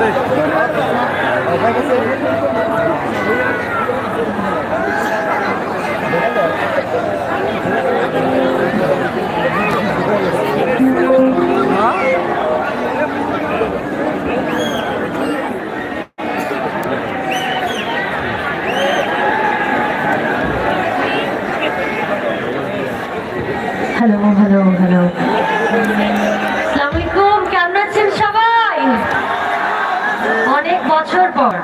Hello hello hello, আসসালামু আলাইকুম। কেমন আছেন সবাই? অনেক বছর পর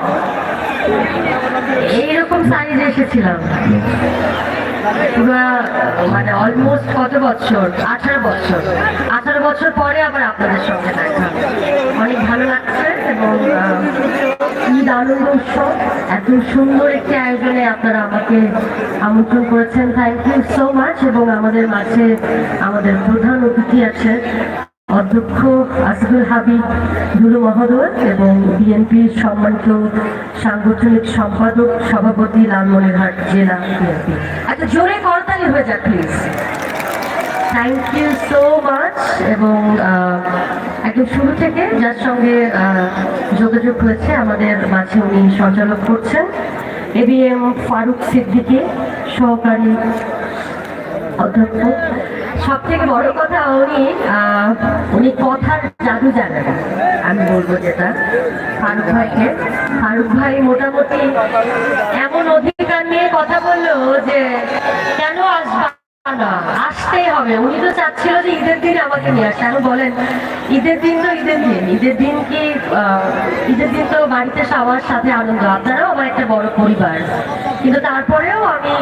এইরকম সাইজে এসেছিলাম, পুরো মানে অলমোস্ট কত বছর, 18 বছর পরে আবার আপনাদের সঙ্গে দেখা। অনেক ভালো লাগছে এবং ঈদ আনন্দ উৎসব এত সুন্দর একটি আয়োজনে আপনারা আমাকে আমন্ত্রণ করেছেন, থ্যাংক ইউ সো মাচ। এবং আমাদের মাঝে আমাদের প্রধান অতিথি আছেন অধ্যক্ষ আসিফুল হাবিব দুলু মহোদয় এবং বিএনপির সম্মানিত সাংগঠনিক সম্পাদক সভাপতি লালমনিরহাট জেলা বিএনপি। একটা জোরে করতালি হয়ে যাক please. Thank you so much. এবং একদম শুরু থেকে যার সঙ্গে যোগাযোগ হয়েছে আমাদের মাঝে, উনি সঞ্চালক করছেন এবিএম ফারুক সিদ্দিকী, সহকারী অধ্যক্ষ। সব থেকে বড় কথা, উনি কথার জাদু জানেন। আমি বলবো যেটা ফারুক ভাই মোটামুটি এমন অধিকার নিয়ে কথা বললো যে কেন আসবা না, আসতেই হবে। উনি তো চাচ্ছিল যে ঈদের দিন আমাকে নিয়ে আসে। আমি বলেন ঈদের দিন তো ঈদের দিন কি ঈদের দিন তো বাড়িতে সবার সাথে আনন্দ, আপনারাও আমার একটা বড় পরিবার, কিন্তু তারপরেও আমি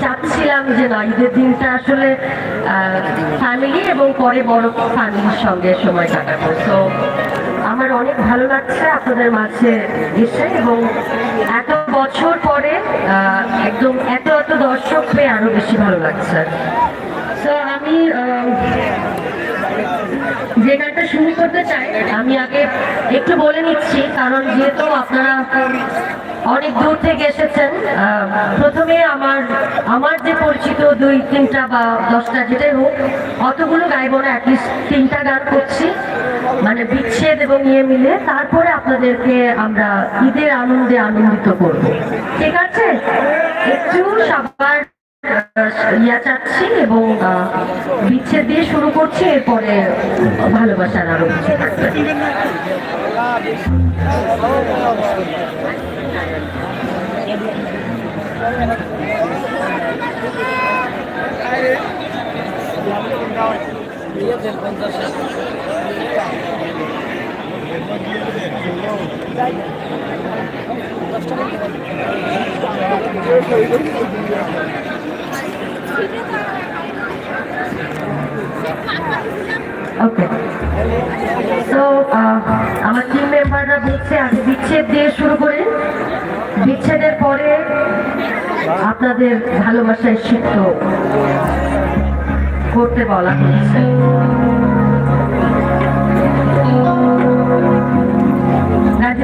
চাচ্ছিলাম যে না, ঈদের দিনটা আসলে ফ্যামিলি এবং পরে বড় ফ্যামিলির সঙ্গে সময় কাটাবো। তো আমার অনেক ভালো লাগছে আপনাদের মাঝে এসে, এবং এত বছর পরে একদম এত দর্শক পেয়ে আরো বেশি ভালো লাগছে। তো আমি যে গানটা শুরু করতে চাই, আমি আগে একটু বলে নিচ্ছি, কারণ যেহেতু আপনারা অনেক দূর থেকে এসেছেন। প্রথমে আমার যে পরিচিত 2-3টা বা 10টা যেটাই হোক, অতগুলো গাইব না, অ্যাটলিস্ট 3টা গান করছি, মানে বিচ্ছেদ এবং ইয়ে মিলে। তারপরে আপনাদেরকে আমরা ঈদের আনন্দে আনন্দিত করব, ঠিক আছে? একটু সবার ইয়া চাচ্ছি এবং বিচ্ছেদ দিয়ে শুরু করছি, এরপরে ভালোবাসার আরো কিছু থাকবে। ওকে, তো আমার টিম মেম্বাররা বলছে আগে বিচ্ছেদ দিয়ে শুরু করি, বিচ্ছেদের পরে আপনাদের ভালোবাসায় সিক্ত করতে বলা হচ্ছে।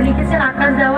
লিখেছেন আকাশ দেওয়ার